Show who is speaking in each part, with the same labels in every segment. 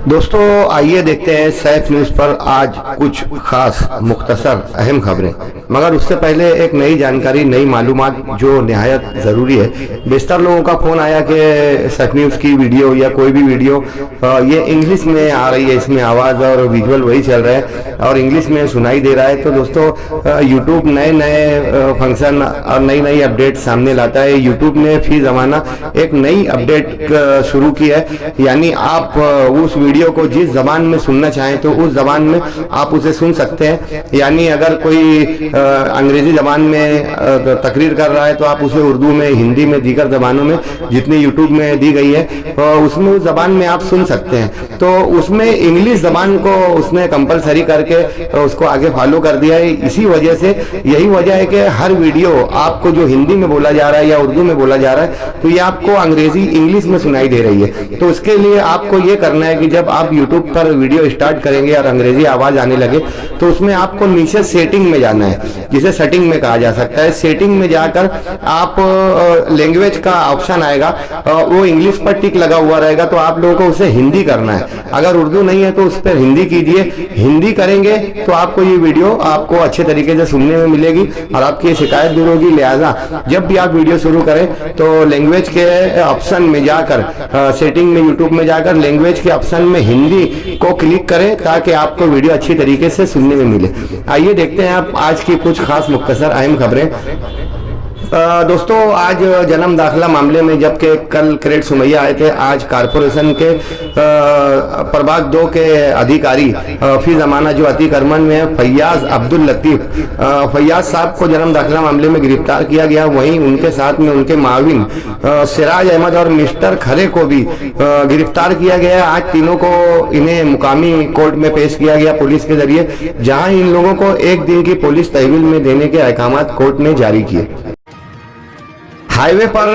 Speaker 1: दोस्तों आइए देखते हैं सैफ न्यूज़ पर आज कुछ खास मुख्तसर अहम खबरें। मगर उससे पहले एक नई जानकारी, नई मालूमात जो निहायत ज़रूरी है। बेशतर लोगों का फ़ोन आया कि सैफ न्यूज़ की वीडियो या कोई भी वीडियो ये इंग्लिश में आ रही है, इसमें आवाज़ और विजुअल वही चल रहा है और इंग्लिश में सुनाई दे रहा है। तो दोस्तों यूट्यूब नए नए फंक्शन और नई नई अपडेट सामने लाता है। यूट्यूब ने फी ज़माना एक नई अपडेट शुरू की है, यानी आप उस वीडियो को जिस जबान में सुनना चाहें तो उस जबान में आप उसे सुन सकते हैं। यानी अगर कोई अंग्रेजी जबान में तकरीर कर रहा है तो आप उसे उर्दू में, हिंदी में, दीगर जबानों में जितनी यूट्यूब में दी गई है उसमें उस जबान में आप सुन सकते हैं। तो उसमें इंग्लिश जबान को उसने कंपलसरी करके उसको आगे फॉलो कर दिया है। इसी वजह से यही वजह है कि हर वीडियो आपको जो हिंदी में बोला जा रहा है या उर्दू में बोला जा रहा है तो ये आपको अंग्रेजी इंग्लिश में सुनाई दे रही है। तो उसके लिए आपको ये करना है कि जब आप YouTube पर वीडियो स्टार्ट करेंगे और अंग्रेजी आवाज आने लगे तो उसमें आपको नीचे सेटिंग में जाना है, जिसे सेटिंग में कहा जा सकता है। सेटिंग में जाकर आप लैंग्वेज का ऑप्शन आएगा, वो इंग्लिश पर टिक लगा हुआ रहेगा तो आप लोगों को उसे हिंदी करना है। अगर उर्दू नहीं है तो उस पर हिंदी कीजिए। हिंदी करेंगे तो आपको ये वीडियो आपको अच्छे तरीके से सुनने में मिलेगी और आपकी शिकायत दूर होगी। लिहाजा जब भी आप वीडियो शुरू करें तो लैंग्वेज के ऑप्शन में जाकर, सेटिंग में यूट्यूब में जाकर लैंग्वेज के ऑप्शन में हिंदी को क्लिक करें ताकि आपको वीडियो अच्छी तरीके से सुनने में मिले। आइए देखते हैं आप आज की कुछ खास मुख्तसर अहम खबरें। दोस्तों आज जन्म दाखिला मामले में जबकि कल क्रेड सुमैया आए थे, आज कारपोरेशन के प्रभाग 2 के अधिकारी फी जमाना जो अतिक्रमण में है फैयाज अब्दुल लतीफ, फैयाज साहब को जन्म दाखिला मामले में गिरफ्तार किया गया। वहीं उनके साथ में उनके माविन सिराज अहमद और मिस्टर खरे को भी गिरफ्तार किया गया। आज तीनों को इन्हें मुकामी कोर्ट में पेश किया गया पुलिस के जरिए, जहां इन लोगों को 1 दिन की पुलिस तहवील में देने के अहकामात कोर्ट ने जारी किए। हाईवे पर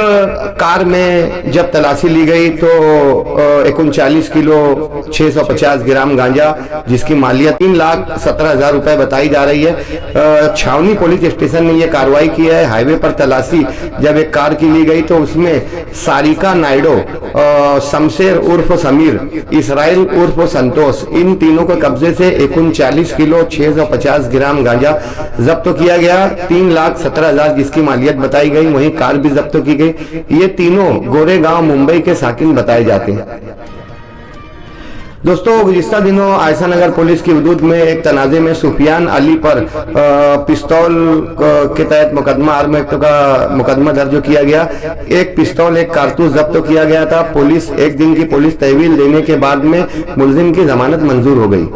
Speaker 1: कार में जब तलाशी ली गई तो 39 किलो 650 ग्राम गांजा, जिसकी मालियत 3,17,000 रुपए बताई जा रही है। छावनी पुलिस स्टेशन ने यह कार्रवाई की है। हाईवे पर तलाशी जब एक कार की ली गई तो उसमें सारिका नायडो, शमशेर उर्फ समीर, इसराइल उर्फ संतोष, इन तीनों को कब्जे से 39 किलो 650 ग्राम गांजा जब्त किया गया। 3,17,000 जिसकी मालियत बताई गई। वहीं कार भी जब्त की गई। ये तीनों गोरेगांव मुंबई के साकिन बताए जाते हैं। दोस्तों गुज़िश्ता दिनों आयशा नगर पुलिस की हुदूद में एक तनाज़े में सुफियान अली पर पिस्तौल के तहत मुकदमा, आर्म एक्ट का मुकदमा दर्ज किया गया। एक पिस्तौल, एक कारतूस जब्त किया गया था। पुलिस 1 दिन की पुलिस तहवील देने के बाद में मुलजिम की जमानत मंजूर हो गई।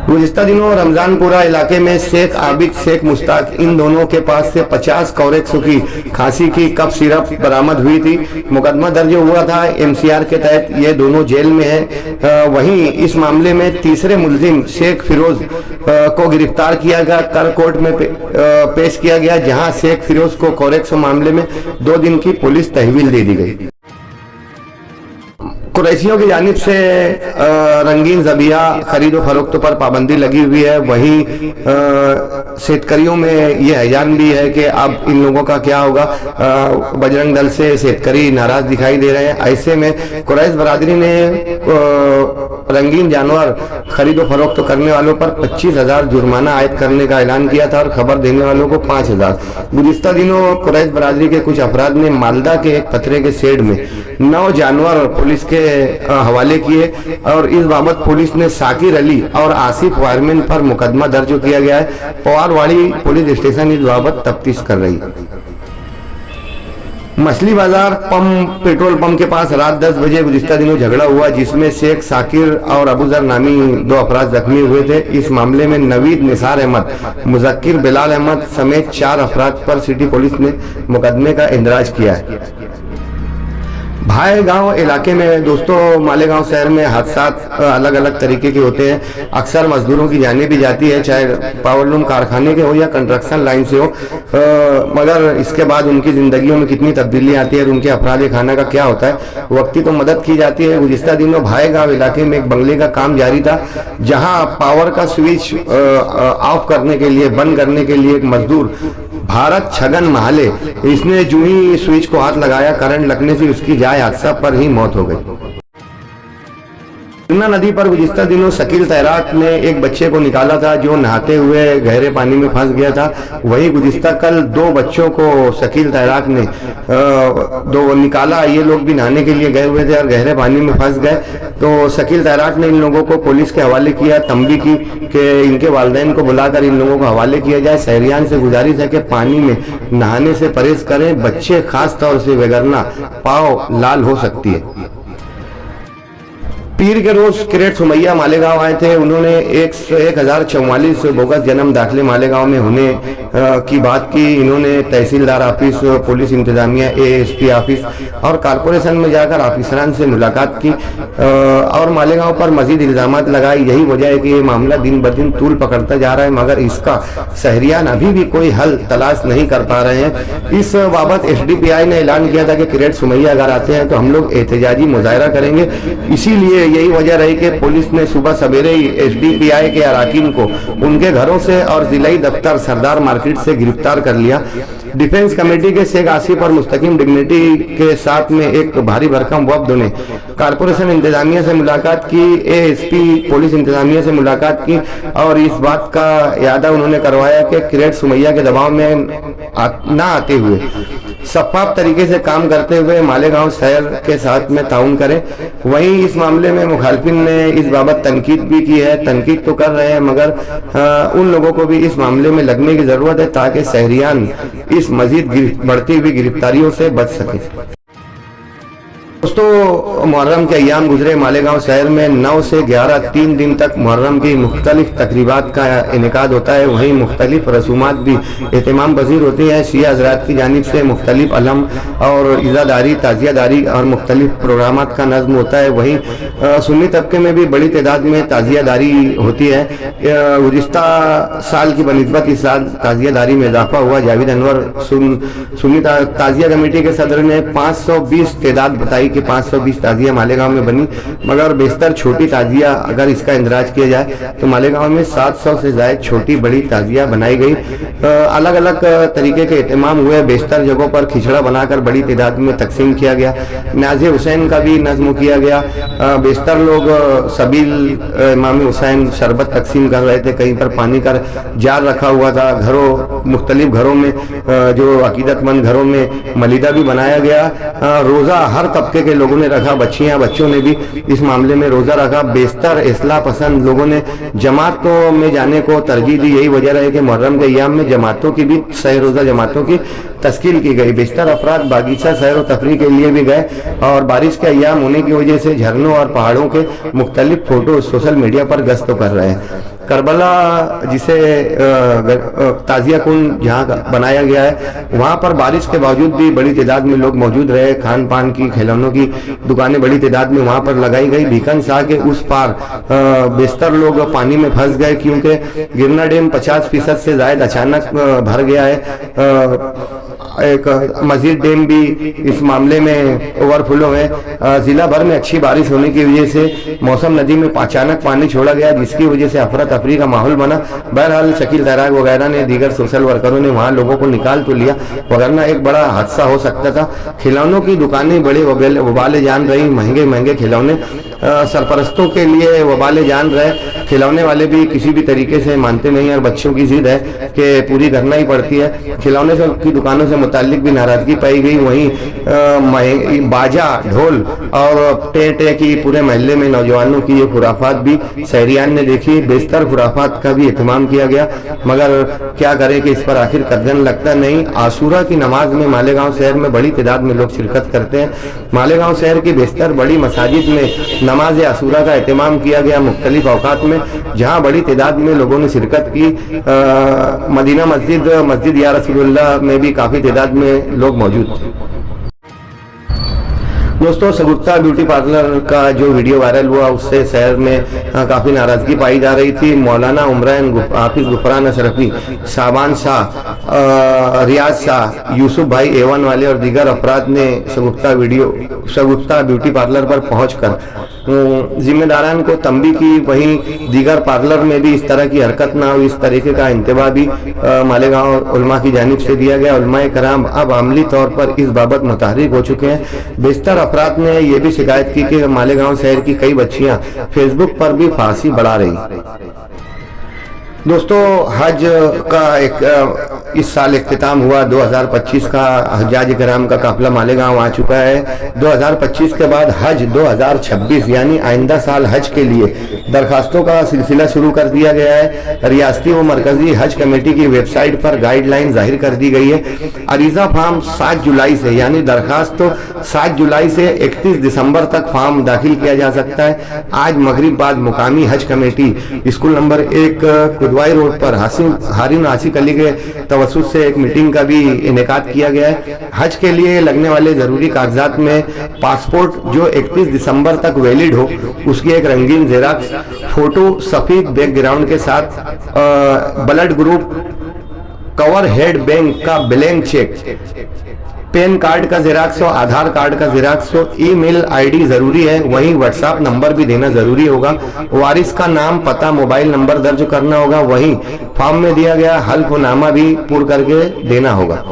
Speaker 1: गुज़िश्ता दिनों रमजानपुरा इलाके में शेख आबिद, शेख मुश्ताक, इन दोनों के पास से 50 कौरेक्स की खांसी की कप सिरप बरामद हुई थी। मुकदमा दर्ज हुआ था MCR के तहत। ये दोनों जेल में हैं। वहीं इस मामले में तीसरे मुलजिम शेख फिरोज को गिरफ्तार किया गया, कर कोर्ट में पेश किया गया, जहां शेख फिरोज को कौरेक्स मामले में 2 दिन की पुलिस तहवील दे दी गई। कुरैशियों की जानिब से रंगीन ज़बिया खरीदो फरोख्त पर पाबंदी लगी हुई है। वहीं शेतकरियों में ये हैजान भी है कि अब इन लोगों का क्या होगा। बजरंग दल से शेतकरी नाराज दिखाई दे रहे हैं। ऐसे में कुरैश बरादरी ने रंगीन जानवर खरीदो फरोख्त करने वालों पर 25,000 जुर्माना आयद करने का ऐलान किया था और खबर देने वालों को 5,000। गुज़िश्ता दिनों कुरैश बरादरी के कुछ अफराद ने मालदा के एक पथरे के शेड में 9 जानवर पुलिस के हवाले किए और इस बाबत पुलिस ने साकिर अली और आसिफ वायरमैन पर मुकदमा दर्ज किया गया है। पवारवाड़ी पुलिस स्टेशन इस बाबत तफ्तीश कर रही है। मछली बाजार पेट्रोल पंप के पास रात 10 बजे गुज़िश्ता दिनों झगड़ा हुआ, जिसमें शेख साकिर और अबूजर नामी 2 अफराद जख्मी हुए थे। इस मामले में नवीद निसार अहमद, मुजक्किर बिलाल अहमद समेत 4 अफराद पर सिटी पुलिस ने मुकदमे का इंदराज किया है। भाई गांव इलाके में दोस्तों, मालेगांव शहर में हादसा अलग अलग तरीके के होते हैं। अक्सर मजदूरों की जाने भी जाती है, चाहे पावरलूम कारखाने के हो या कंस्ट्रक्शन लाइन से हो, मगर इसके बाद उनकी जिंदगियों में कितनी तब्दीली आती है और उनके अफराद खाना का क्या होता है, वक्ती तो मदद की जाती है। गुज़िश्ता दिनों भाई गांव इलाके में एक बंगले का काम जारी था, जहां पावर का स्विच ऑफ करने के लिए, बंद करने के लिए एक मजदूर भारत छगन महाले, इसने जो ही स्विच को हाथ लगाया, करंट लगने से उसकी जाए हादसा पर ही मौत हो गई। यमुना नदी पर गुज़िश्ता दिनों शकील तैराक ने एक बच्चे को निकाला था जो नहाते हुए गहरे पानी में फंस गया था। वहीं गुज़िश्ता कल 2 बच्चों को शकील तैराक ने दो निकाला। ये लोग भी नहाने के लिए गए हुए थे और गहरे पानी में फंस गए। तो शकील तैराक ने इन लोगों को पुलिस के हवाले किया, तंबी की कि इनके वालिदैन को बुलाकर इन लोगों को हवाले किया जाए। शहरियान से गुजारिश है कि पानी में नहाने से परहेज करें, बच्चे खास तौर से वगरना पाँव लाल हो सकती है। पीर के रोज किरेट सुमैया मालेगांव आए थे। उन्होंने 1044 बोगस जन्म दाखिले मालेगांव में होने की बात की। इन्होंने तहसीलदार ऑफिस, पुलिस इंतजामिया, एएसपी ऑफिस और कारपोरेशन में जाकर ऑफिसरान से मुलाकात की और मालेगांव पर मजीद इल्जामात लगाए। यही वजह है कि ये मामला दिन ब दिन तूल पकड़ता जा रहा है, मगर इसका शहरियान अभी भी कोई हल तलाश नहीं कर पा रहे हैं। इस बाबत एसडीपीआई ने ऐलान किया था कि किरेट सुमैया अगर आते हैं तो हम लोग एहतजाजी मुजाहरा करेंगे। इसीलिए यही वजह रही कि पुलिस ने सुबह सवेरे ही एसडीपीआई के अराकीन को उनके घरों से और जिलाई दफ्तर सरदार मार्केट से गिरफ्तार कर लिया। डिफेंस कमेटी के शेख आसिफ और मुस्तकीम डिग्निटी के साथ में एक भारी भरकम वफ्द ने कारपोरेशन इंतजामिया से मुलाकात की, एएसपी पुलिस इंतजामिया से मुलाकात की और इस बात का यादा उन्होंने करवाया कि किरेट सुमैया के दबाव में ना आते हुए शफाफ तरीके से काम करते हुए मालेगांव शहर के साथ में ताउन करें। वहीं इस मामले में मुखालफिन ने इस बाबत तनकीद भी की है। तनकीद तो कर रहे हैं, मगर उन लोगों को भी इस मामले में लगने की जरूरत है ताकि शहरियान इस मजीद बढ़ती हुई गिरफ्तारियों से बच सके। दोस्तों, मुहर्रम के अय्याम गुजरे। मालेगांव शहर में 9 से 11 3 दिन तक मुहर्रम की मुख्तलिफ तकरीबात का इनेकाद होता है। वहीं मुख्तलिफ रसूमात भी एहतमाम पजीर होती हैं। शिया हज़रात की जानिब से मुख्तलिफ अलम और इज़ादारी, ताज़ियादारी और मुख्तलिफ प्रोग्रामात का नज़्म होता है। वहीं सुन्नी तबके में भी बड़ी तादाद में ताज़ियादारी होती है। गुज़िश्ता साल की बनिस्बत इस साल ताज़ियादारी में इजाफा हुआ। जावेद अनवर सुन्नी ताज़िया कमेटी के सदर ने 520 तादाद बताई कि 520 ताजिया मालेगांव में बनी, मगर बेशतर छोटी ताजिया अगर इसका इंदराज किया जाए तो मालेगांव में 700 से ज्यादा छोटी बड़ी ताजिया बनाई गई। अलग अलग तरीके के एहतमाम हुए। बेशतर जगहों पर खिचड़ा बनाकर बड़ी तादाद में तकसीम किया गया। नाज़े हुसैन का भी नज़्म किया गया। बेशतर लोग सबील इमाम हुसैन शरबत तकसीम कर रहे थे। कहीं पर पानी का जार रखा हुआ था। मुख्तलिफ घरों में, जो अकीदतमंद घरों में मलीदा भी बनाया गया। रोज़ा हर तबके के लोगों ने रखा। बच्चों ने भी इस मामले में रोजा रखा। बेशतर इस्लाह पसंद लोगों ने जमातों में जाने को तरजीह दी। यही वजह है कि मुहर्रम के अय्याम में जमातों की भी सह रोजा जमातों की तश्कील की गई। बेशतर अफराद बागीचा सैर व तफरीह के लिए भी गए और बारिश के अय्याम होने की वजह से झरनों और पहाड़ों के मुख्तलिफ फोटो सोशल मीडिया पर गश्त कर रहे हैं। करबला जिसे ताजिया कुंड जहाँ बनाया गया है, वहाँ पर बारिश के बावजूद भी बड़ी तादाद में लोग मौजूद रहे। खान पान की, खिलौनों की दुकानें बड़ी तादाद में वहाँ पर लगाई गई। भीकन शाह के उस पार बेशतर लोग पानी में फंस गए क्योंकि गिरना डैम 50% से ज्यादा अचानक भर गया है। एक मस्जिद डैम भी इस मामले में ओवरफ्लो है। जिला भर में अच्छी बारिश होने की वजह से मौसम नदी में अचानक पानी छोड़ा गया, जिसकी वजह से अफरा तफरी का माहौल बना। बहरहाल शकील तैराक वगैरह ने, दीगर सोशल वर्करों ने वहाँ लोगों को निकाल तो लिया, वरना एक बड़ा हादसा हो सकता था। खिलौनों की दुकानें बड़े वबाले जान रही। महंगे महंगे खिलौने सरपरस्तों के लिए वबाले जान रहे। खिलौने वाले भी किसी भी तरीके से मानते नहीं और बच्चों की जिद है कि पूरी करना ही पड़ती है। खिलौने की दुकानों से मुताल्लिक भी नाराजगी पाई गई। वहीं बाजा, ढोल और टे की पूरे महल्ले में नौजवानों की ये खुराफात भी शहरियान ने देखी। बेशतर खुराफात का भी एहतमाम किया गया, मगर क्या करें कि इस पर आखिर कदम लगता नहीं। आशूरा की नमाज में मालेगांव शहर में बड़ी तादाद में लोग शिरकत करते हैं। मालेगांव शहर की बेशतर बड़ी मसाजिद में नमाज आशूरा का एहतमाम किया गया मुख्तलिफ औकात में, जहाँ बड़ी तादाद में लोगों ने शिरकत की। मदीना मस्जिद या रसूलुल्लाह में भी काफी तादाद में लोग मौजूद थे। दोस्तों, सगुफ्ता ब्यूटी पार्लर का जो वीडियो वायरल हुआ उससे शहर में काफ़ी नाराज़गी पाई जा रही थी। मौलाना उमरान हाफिज गुफरान अशरफी, शाबान शाह रियाज शाह, यूसुफ भाई A1 वाले और दीगर अफराद ने सगुफ्ता ब्यूटी पार्लर पर पहुंचकर जिम्मेदारान को तंबी की। वहीं दीगर पार्लर में भी इस तरह की हरकत ना हो, इस तरीके का इंतबा भी मालेगांव उलमा की जानिब से दिया गया। उलमाए कराम अब अमली तौर पर इस बाबत मुतहर्रिक हो चुके हैं। बेशतर अफराद ने यह भी शिकायत की कि मालेगांव शहर की कई बच्चियां फेसबुक पर भी फांसी बढ़ा रही। दोस्तों, हज का इस साल इख्तिताम हुआ। 2025 का हज्जाज किराम का काफिला मालेगांव आ चुका है। 2025 के बाद हज 2026 यानी आइंदा साल हज के लिए दरखास्तों का सिलसिला शुरू कर दिया गया है। रियासती व मरकजी हज कमेटी की वेबसाइट पर गाइडलाइन जाहिर कर दी गई है। अरीजा फार्म 7 जुलाई से यानी दरखास्त तो 7 जुलाई से 31 दिसंबर तक फार्म दाखिल किया जा सकता है। आज मगरिब बाद मुकामी हज कमेटी स्कूल नंबर 1 कुदवाई रोड पर हारिन आसिक अली के तवस्सुत से एक मीटिंग का भी इनेकाद किया गया है। हज के लिए लगने वाले जरूरी कागजात में पासपोर्ट जो 31 दिसंबर तक वैलिड हो, उसकी एक रंगीन जेरॉक्स, फोटो सफेद बैकग्राउंड के साथ, blood group, cover head bank का ब्लैंक चेक, पैन कार्ड का जेरॉक्स और आधार कार्ड का जेरॉक्स हो, ईमेल आईडी जरूरी है। वहीं व्हाट्सएप नंबर भी देना जरूरी होगा। वारिस का नाम, पता, मोबाइल नंबर दर्ज करना होगा। वहीं फॉर्म में दिया गया हल्फनामा भी पूर्ण करके देना होगा।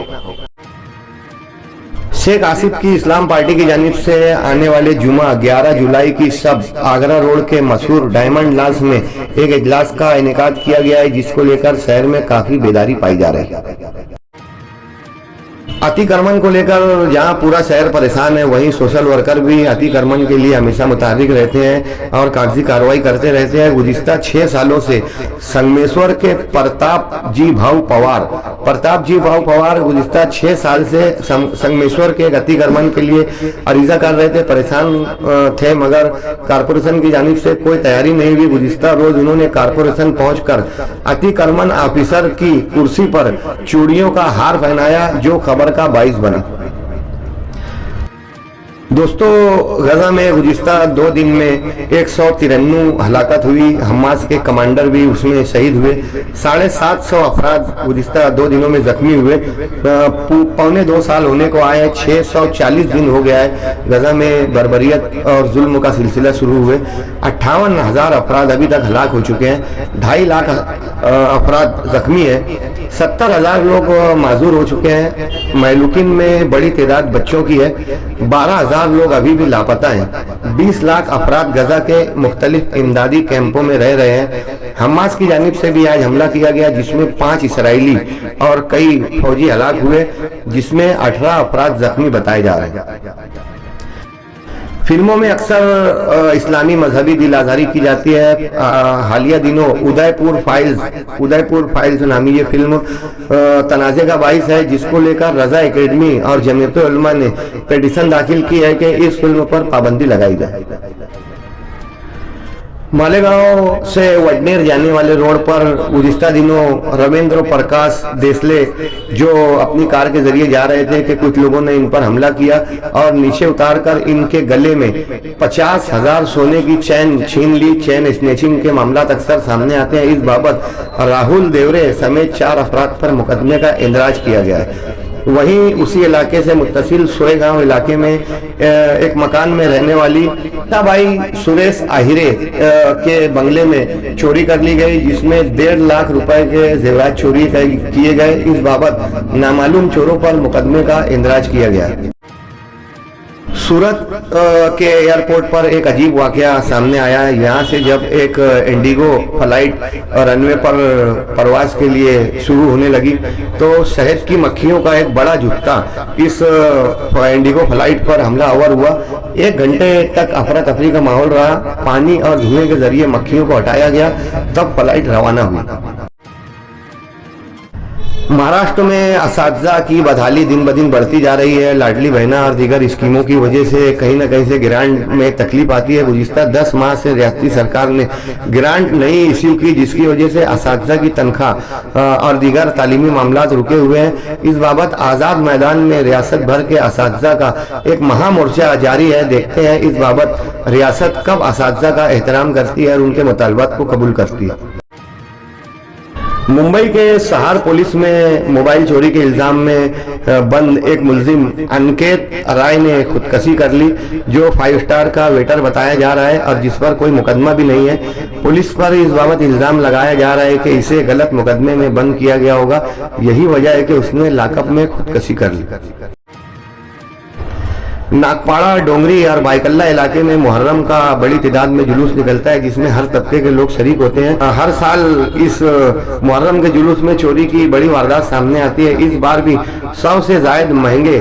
Speaker 1: शेख आसिफ की इस्लाम पार्टी की जानिब से आने वाले जुमा 11 जुलाई की सब आगरा रोड के मशहूर डायमंड लॉज में एक इजलास का इनेकाद किया गया है, जिसको लेकर शहर में काफी बेदारी पाई जा रही है। अतिक्रमण को लेकर जहां पूरा शहर परेशान है, वहीं सोशल वर्कर भी अतिक्रमण के लिए हमेशा मुतहर्रिक रहते हैं और कागजी कार्रवाई करते रहते हैं। गुज़िश्ता 6 सालों से संगमेश्वर के प्रताप जी भाऊ पवार गुज़िश्ता 6 साल से संगमेश्वर के अतिक्रमण के लिए अरीजा कर रहे थे, परेशान थे, मगर कारपोरेशन की जानिब से कोई तैयारी नहीं हुई। गुज़िश्ता रोज उन्होंने कारपोरेशन पहुंचकर अतिक्रमण ऑफिसर की कुर्सी पर चूड़ियों का हार पहनाया, जो खबर का बाइस बना। दोस्तों, गजा में गुज़िश्ता 2 दिन में 193 हलाकत हुई। हमास के कमांडर भी उसमें शहीद हुए। 750 अफराद गुज़िश्ता 2 दिनों में जख्मी हुए। पौने 2 साल होने को आए, 640 दिन हो गया है गजा में बर्बरियत और जुल्म का सिलसिला शुरू हुए। 58,000 अफराद अभी तक हलाक हो चुके हैं। 2.5 लाख अफराद जख्मी है। 70,000 लोग माजूर हो चुके हैं। महलूकिन में बड़ी तादाद बच्चों की है। 12,000 लोग अभी भी लापता हैं। 20 लाख अफराद गजा के मुख्तलिफ इमदादी कैंपों में रह रहे हैं। हमास की जानिब से भी आज हमला किया गया, जिसमें 5 इसराइली और कई फौजी हलाक हुए, जिसमें 18 अफराद जख्मी बताए जा रहे हैं। फिल्मों में अक्सर इस्लामी मजहबी दिल आज़ारी की जाती है। हालिया दिनों उदयपुर फाइल्स नामी ये फिल्म तनाज़े का बाइस है, जिसको लेकर रजा एकेडमी और जमीयत उलमा ने पिटीशन दाखिल की है कि इस फिल्म पर पाबंदी लगाई जाए। मालेगांव से वडनेर जाने वाले रोड पर गुज़िश्ता दिनों रविंद्र प्रकाश देसले जो अपनी कार के जरिए जा रहे थे कि कुछ लोगों ने इन पर हमला किया और नीचे उतारकर इनके गले में 50,000 सोने की चैन छीन ली। चैन स्नेचिंग के मामला अक्सर सामने आते हैं। इस बाबत राहुल देवरे समेत 4 अफराद पर मुकदमे का इंदराज किया गया है। वहीं उसी इलाके से मुत्तसिल सोएगांव इलाके में एक मकान में रहने वाली भाई सुरेश आहिरे के बंगले में चोरी कर ली गई, जिसमें 1.5 लाख रुपए के जेवरात चोरी किए गए। इस बाबत नामालूम चोरों पर मुकदमे का इंदराज किया गया। सूरत के एयरपोर्ट पर एक अजीब वाकया सामने आया है। यहाँ से जब एक इंडिगो फ्लाइट रनवे पर प्रवास के लिए शुरू होने लगी तो शहद की मक्खियों का एक बड़ा जुत्ता इस इंडिगो फ्लाइट पर हमलावर हुआ। 1 घंटे तक अफरा तफरी का माहौल रहा। पानी और धुएं के जरिए मक्खियों को हटाया गया, तब फ्लाइट रवाना हुई। महाराष्ट्र में असातिज़ा की बदहाली दिन ब दिन बढ़ती जा रही है। लाडली बहना और दीगर स्कीमों की वजह से कहीं न कहीं से ग्रांट में तकलीफ आती है। गुज़िश्ता 10 माह से रियासती सरकार ने ग्रांट नहीं इश्यू की, जिसकी वजह से असातिज़ा की तनख्वाह और दीगर तालीमी मामलात रुके हुए हैं। इस बाबत आज़ाद मैदान में रियासत भर के असातिज़ा का एक महामोर्चा जारी है। देखते हैं इस बाबत रियासत कब असातिज़ा का एहतराम करती है और उनके मुतालबात को कबूल करती है। मुंबई के सहार पुलिस में मोबाइल चोरी के इल्जाम में बंद एक मुलजिम अनिकेत राय ने खुदकशी कर ली, जो 5 स्टार का वेटर बताया जा रहा है और जिस पर कोई मुकदमा भी नहीं है। पुलिस पर इस बाबत इल्जाम लगाया जा रहा है कि इसे गलत मुकदमे में बंद किया गया होगा। यही वजह है कि उसने लॉकअप में खुदकशी कर ली। नागपाड़ा, डोंगरी और बाइकल्ला इलाके में मुहर्रम का बड़ी तादाद में जुलूस निकलता है, जिसमें हर तबके के लोग शरीक होते हैं। हर साल इस मुहर्रम के जुलूस में चोरी की बड़ी वारदात सामने आती है। इस बार भी 100 से ज्यादा महंगे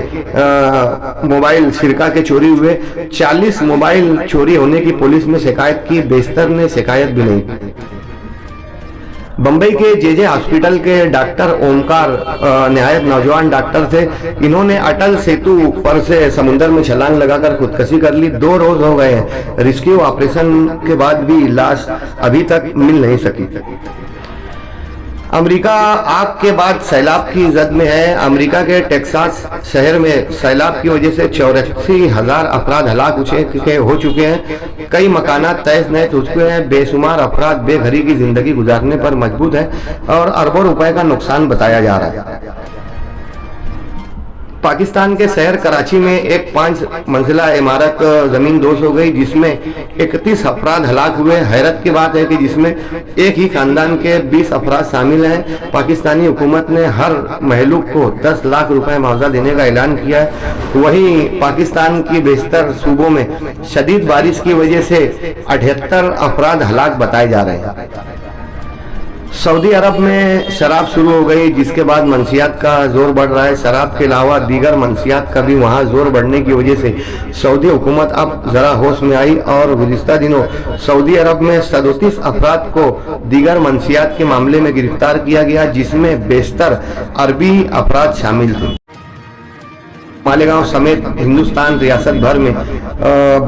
Speaker 1: मोबाइल सिरका के चोरी हुए। 40 मोबाइल चोरी होने की पुलिस ने शिकायत की, बेस्तर ने शिकायत भी नहीं। बंबई के जेजे हॉस्पिटल के डॉक्टर ओमकार निहायत नौजवान डॉक्टर थे। इन्होंने अटल सेतु पर से समुद्र में छलांग लगाकर खुदकशी कर ली। 2 रोज हो गए हैं। रेस्क्यू ऑपरेशन के बाद भी लाश अभी तक मिल नहीं सकी। अमेरिका आग के बाद सैलाब की जद में है। अमेरिका के टेक्सास शहर में सैलाब की वजह से 84,000 अफराद हलाक हो चुके हैं। कई मकानात तहस नहस हो चुके हैं। बेशुमार अफराद बेघरी की जिंदगी गुजारने पर मजबूर है और अरबों रुपए का नुकसान बताया जा रहा है। पाकिस्तान के शहर कराची में एक 5 मंजिला इमारत जमीन दोष हो गई, जिसमें 31 अफराद हलाक हुए। हैरत की बात है कि जिसमें एक ही खानदान के 20 अफराद शामिल हैं। पाकिस्तानी हुकूमत ने हर महलूक को 10 लाख रुपए मुआवजा देने का ऐलान किया है। वहीं पाकिस्तान की बेशतर सूबों में शदीद बारिश की वजह से 78 अफराद हलाक बताए जा रहे हैं। सऊदी अरब में शराब शुरू हो गई, जिसके बाद मंशियात का जोर बढ़ रहा है। शराब के अलावा दीगर मंशियात का भी वहां जोर बढ़ने की वजह से सऊदी हुकूमत अब जरा होश में आई और गुज़िश्ता दिनों सऊदी अरब में 37 अफराद को दीगर मंशियात के मामले में गिरफ्तार किया गया, जिसमें बेशतर अरबी अफराद शामिल थे। मालेगांव समेत हिंदुस्तान रियासत भर में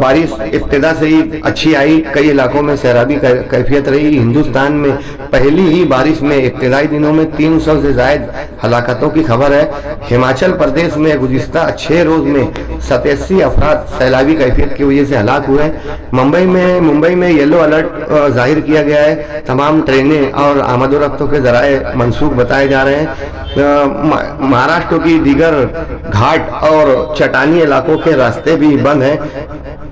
Speaker 1: बारिश इब्तिदा से ही अच्छी आई। कई इलाकों में सैराबी कैफियत रही। हिंदुस्तान में पहली ही बारिश में इब्तिदाई दिनों में 300 से ज्यादा हलाकतों की खबर है। हिमाचल प्रदेश में गुज़िश्ता 6 रोज में 87 अफराद सैलाबी कैफियत की वजह से हलाक हुए। मुंबई में येलो अलर्ट जाहिर किया गया है। तमाम ट्रेनें और आमदोरफ्तों के जराए मनसूख बताए जा रहे हैं। महाराष्ट्र की दीगर घाट और चट्टानी इलाकों के रास्ते भी बंद हैं।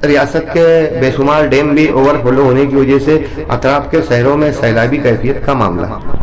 Speaker 1: रियासत के बेशुमार डैम भी ओवरफ्लो होने की वजह से अतराफ के शहरों में सैलाबी कैफियत का मामला है।